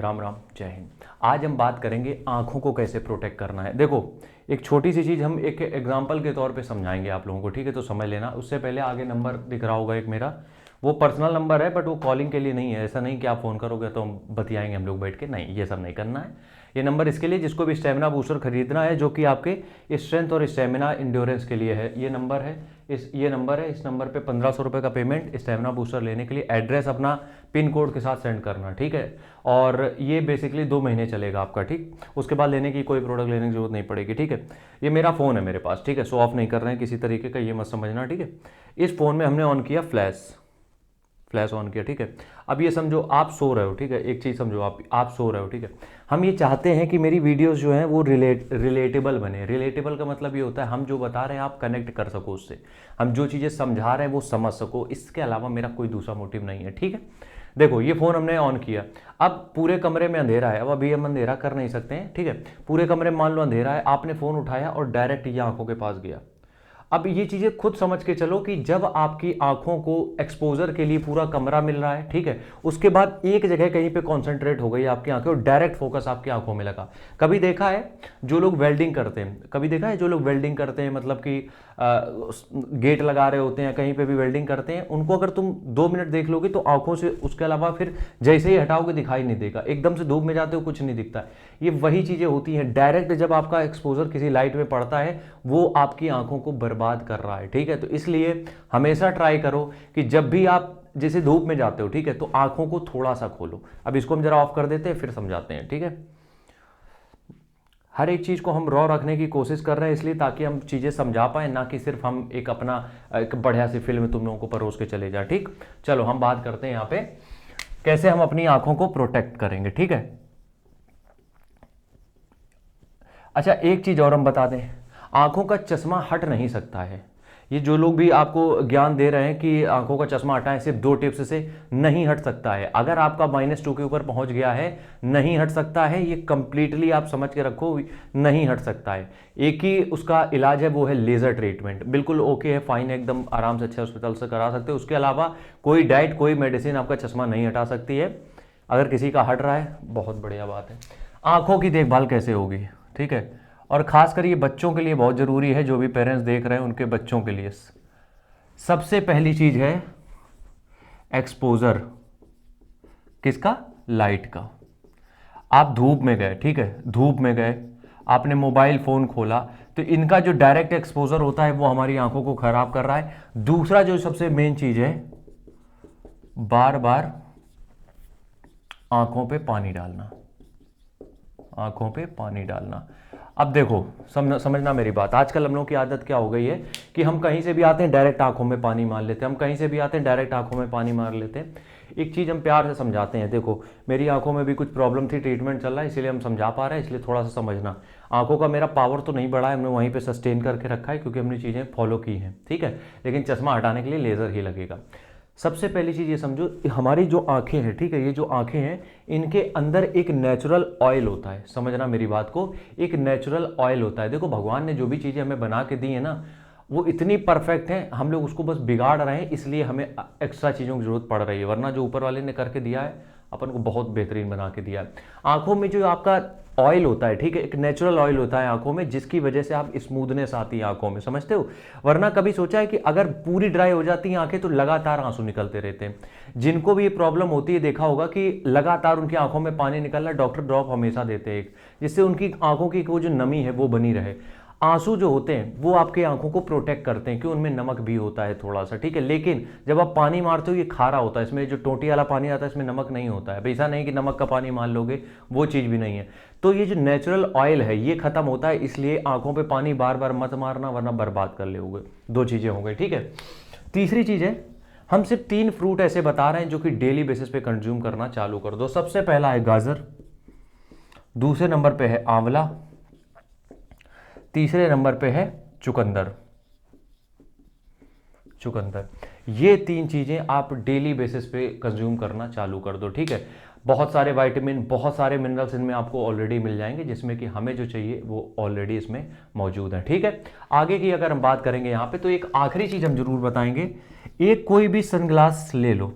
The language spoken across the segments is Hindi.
राम राम, जय हिंद। आज हम बात करेंगे आंखों को कैसे प्रोटेक्ट करना है। देखो, एक छोटी सी चीज़ हम एक एग्जांपल के तौर पे समझाएंगे आप लोगों को, ठीक है? तो समझ लेना। उससे पहले आगे नंबर दिख रहा होगा एक मेरा, वो पर्सनल नंबर है, बट वो कॉलिंग के लिए नहीं है। ऐसा नहीं कि आप फ़ोन करोगे तो हम बतियाएंगे हम लोग बैठ के, नहीं, ये सब नहीं करना है। ये नंबर इसके लिए जिसको भी स्टेमिना बूस्टर खरीदना है, जो कि आपके स्ट्रेंथ और स्टेमिना इंड्योरेंस के लिए है। ये नंबर है, इस नंबर पे 1500 रुपये का पेमेंट स्टेमिना बूस्टर लेने के लिए। एड्रेस अपना पिन कोड के साथ सेंड करना, ठीक है? और ये बेसिकली 2 महीने चलेगा आपका, ठीक? उसके बाद लेने की कोई प्रोडक्ट लेने की जरूरत नहीं पड़ेगी, ठीक है? ये मेरा फ़ोन है मेरे पास, ठीक है? शो ऑफ नहीं कर रहे हैं किसी तरीके का, ये मत समझना, ठीक है? इस फ़ोन में हमने ऑन किया फ्लैश ऑन किया, ठीक है? अब ये समझो आप सो रहे हो, ठीक है? एक चीज़ समझो, आप सो रहे हो, ठीक है? हम ये चाहते हैं कि मेरी वीडियोस जो हैं वो रिलेटेबल बने। रिलेटेबल का मतलब ये होता है हम जो बता रहे हैं आप कनेक्ट कर सको उससे, हम जो चीज़ें समझा रहे हैं वो समझ सको। इसके अलावा मेरा कोई दूसरा मोटिव नहीं है, ठीक है? देखो, ये फ़ोन हमने ऑन किया, अब पूरे कमरे में अंधेरा है। अब अभी हम अंधेरा कर नहीं सकते हैं, ठीक है? पूरे कमरे में मान लो अंधेरा है, आपने फ़ोन उठाया और डायरेक्ट ये आंखों के पास गया। अब ये चीज़ें खुद समझ के चलो कि जब आपकी आंखों को एक्सपोजर के लिए पूरा कमरा मिल रहा है, ठीक है, उसके बाद एक जगह कहीं पे कॉन्सेंट्रेट हो गई आपकी आंखें और डायरेक्ट फोकस आपकी आंखों में लगा। कभी देखा है जो लोग वेल्डिंग करते हैं, मतलब कि गेट लगा रहे होते हैं, कहीं पे भी वेल्डिंग करते हैं, उनको अगर तुम 2 मिनट देख लोगे तो आंखों से उसके अलावा फिर जैसे ही हटाओगे दिखाई नहीं देगा। एकदम से धूप में जाते हो कुछ नहीं दिखता। ये वही चीज़ें होती हैं, डायरेक्ट जब आपका एक्सपोजर किसी लाइट में पड़ता है वो आपकी आंखों को बर्बाद कर रहा है, ठीक है? तो इसलिए हमेशा ट्राई करो कि जब भी आप जैसे धूप में जाते हो, ठीक है, तो आंखों को थोड़ा सा खोलो। अब इसको हम जरा ऑफ कर देते हैं, फिर समझाते हैं, ठीक है? हर एक चीज़ को हम रॉ रखने की कोशिश कर रहे हैं इसलिए ताकि हम चीज़ें समझा पाए, ना कि सिर्फ हम एक अपना एक बढ़िया सी फिल्म तुम लोगों को परोस के चले जाए, ठीक? चलो हम बात करते हैं यहाँ पे कैसे हम अपनी आंखों को प्रोटेक्ट करेंगे, ठीक है? अच्छा, एक चीज़ और हम बता दें, आंखों का चश्मा हट नहीं सकता है। ये जो लोग भी आपको ज्ञान दे रहे हैं कि आंखों का चश्मा हटाएं सिर्फ 2 टिप्स से, नहीं हट सकता है। अगर आपका -2 के ऊपर पहुंच गया है, नहीं हट सकता है। ये कंप्लीटली आप समझ के रखो, नहीं हट सकता है। एक ही उसका इलाज है, वो है लेज़र ट्रीटमेंट। बिल्कुल ओके है, फाइन, एकदम आराम से अच्छे हॉस्पिटल से करा सकते हो। उसके अलावा कोई डाइट, कोई मेडिसिन आपका चश्मा नहीं हटा सकती है। अगर किसी का हट रहा है, बहुत बढ़िया बात है। आंखों की देखभाल कैसे होगी, ठीक है? और खासकर ये बच्चों के लिए बहुत ज़रूरी है, जो भी पेरेंट्स देख रहे हैं उनके बच्चों के लिए। सबसे पहली चीज़ है एक्सपोजर। किसका? लाइट का। आप धूप में गए, ठीक है, धूप में गए, आपने मोबाइल फ़ोन खोला, तो इनका जो डायरेक्ट एक्सपोजर होता है वो हमारी आंखों को ख़राब कर रहा है। दूसरा जो सबसे मेन चीज़ है, बार बार आंखों पे पानी डालना, आंखों पे पानी डालना। अब देखो, समझना मेरी बात। आजकल हम लोगों की आदत क्या हो गई है कि हम कहीं से भी आते हैं डायरेक्ट आंखों में पानी मार लेते हैं, हम कहीं से भी आते हैं डायरेक्ट आंखों में पानी मार लेते हैं। एक चीज़ हम प्यार से समझाते हैं, देखो मेरी आंखों में भी कुछ प्रॉब्लम थी, ट्रीटमेंट चल रहा है, इसलिए हम समझा पा रहे हैं, इसलिए थोड़ा सा समझना। आंखों का मेरा पावर तो नहीं बढ़ा है, हमने वहीं पे सस्टेन करके रखा है क्योंकि हमने चीज़ें फॉलो की हैं, ठीक है? लेकिन चश्मा हटाने के लिए लेज़र ही लगेगा। सबसे पहली चीज़ ये समझो, हमारी जो आंखें हैं, ठीक है, ये जो आंखें हैं, इनके अंदर एक नेचुरल ऑयल होता है। समझना मेरी बात को, एक नेचुरल ऑयल होता है। देखो, भगवान ने जो भी चीज़ें हमें बना के दी है ना, वो इतनी परफेक्ट है, हम लोग उसको बस बिगाड़ रहे हैं, इसलिए हमें एक्स्ट्रा चीज़ों की जरूरत पड़ रही है। वरना जो ऊपर वाले ने करके दिया है, अपन को बहुत बेहतरीन बना के दिया है। आंखों में जो आपका ऑयल होता है, ठीक है, एक नेचुरल ऑयल होता है आंखों में, जिसकी वजह से आप स्मूथनेस आती है आंखों में, समझते हो? वरना कभी सोचा है कि अगर पूरी ड्राई हो जाती हैं आंखें तो लगातार आंसू निकलते रहते हैं। जिनको भी ये प्रॉब्लम होती है, देखा होगा कि लगातार उनकी आंखों में पानी निकल रहा है, डॉक्टर ड्रॉप हमेशा देते हैं एक, जिससे उनकी आंखों की वो जो नमी है वो बनी रहे। आंसू जो होते हैं वो आपके आंखों को प्रोटेक्ट करते हैं, कि उनमें नमक भी होता है थोड़ा सा, ठीक है? लेकिन जब आप पानी मारते हो ये खारा होता है, इसमें जो टोटी वाला पानी आता है इसमें नमक नहीं होता है। ऐसा नहीं कि नमक का पानी मान लोगे, वो चीज़ भी नहीं है। तो ये जो नेचुरल ऑयल है ये खत्म होता है, इसलिए आंखों पे पानी बार बार मत मारना, वरना बर्बाद कर लोगे। 2 चीज़ें हो गई, ठीक है? तीसरी चीज़ है, हम सिर्फ 3 फ्रूट ऐसे बता रहे हैं जो कि डेली बेसिस पे कंज्यूम करना चालू कर दो। सबसे पहला है गाजर, दूसरे नंबर पे है आंवला, तीसरे नंबर पे है चुकंदर। ये 3 चीज़ें आप डेली बेसिस पे कंज्यूम करना चालू कर दो, ठीक है? बहुत सारे विटामिन, बहुत सारे मिनरल्स इनमें आपको ऑलरेडी मिल जाएंगे, जिसमें कि हमें जो चाहिए वो ऑलरेडी इसमें मौजूद है, ठीक है? आगे की अगर हम बात करेंगे यहाँ पे, तो एक आखिरी चीज़ हम जरूर बताएंगे, एक कोई भी सनग्लास ले लो,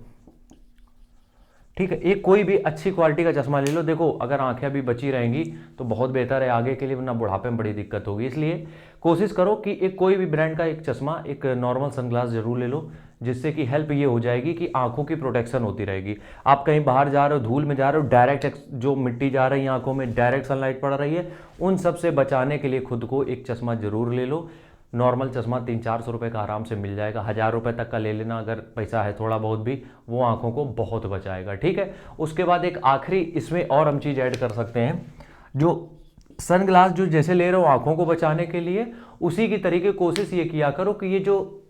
ठीक है, एक कोई भी अच्छी क्वालिटी का चश्मा ले लो। देखो अगर आंखें अभी बची रहेंगी तो बहुत बेहतर है आगे के लिए, वरना बुढ़ापे में बड़ी दिक्कत होगी। इसलिए कोशिश करो कि एक कोई भी ब्रांड का एक चश्मा, एक नॉर्मल सनग्लास जरूर ले लो, जिससे कि हेल्प ये हो जाएगी कि आंखों की प्रोटेक्शन होती रहेगी। आप कहीं बाहर जा रहे हो, धूल में जा रहे हो, डायरेक्ट जो मिट्टी जा रही है आंखों में, डायरेक्ट सनलाइट पड़ रही है, उन सब से बचाने के लिए खुद को एक चश्मा जरूर ले लो। नॉर्मल चश्मा 300-400 रुपये का आराम से मिल जाएगा, 1000 रुपये तक का ले लेना अगर पैसा है थोड़ा बहुत भी, वो आंखों को बहुत बचाएगा। ठीक है, उसके बाद एक आखिरी इसमें और हम चीज़ ऐड कर सकते हैं, जो सनग्लास जो जैसे ले रहे हो आंखों को बचाने के लिए, उसी की तरीके कोशिश ये किया करो कि ये जो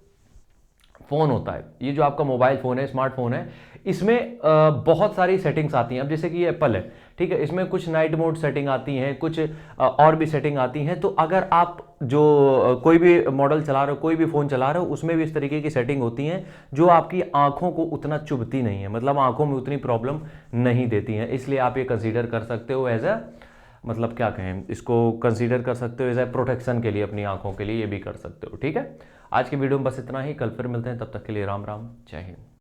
फ़ोन होता है, ये जो आपका मोबाइल फ़ोन है, स्मार्टफोन है, इसमें बहुत सारी सेटिंग्स आती हैं। अब जैसे कि ये एप्पल है, ठीक है, इसमें कुछ नाइट मोड सेटिंग आती हैं, कुछ और भी सेटिंग आती हैं। तो अगर आप जो कोई भी मॉडल चला रहे हो, कोई भी फ़ोन चला रहे हो, उसमें भी इस तरीके की सेटिंग होती हैं जो आपकी आंखों को उतना चुभती नहीं है, मतलब आंखों में उतनी प्रॉब्लम नहीं देती हैं। इसलिए आप ये कंसीडर कर सकते हो एज अ, मतलब क्या कहें इसको, कंसीडर कर सकते हो एज ए प्रोटेक्शन के लिए, अपनी आंखों के लिए ये भी कर सकते हो। ठीक है, आज की वीडियो में बस इतना ही, कल फिर मिलते हैं, तब तक के लिए राम राम, जय हिंद।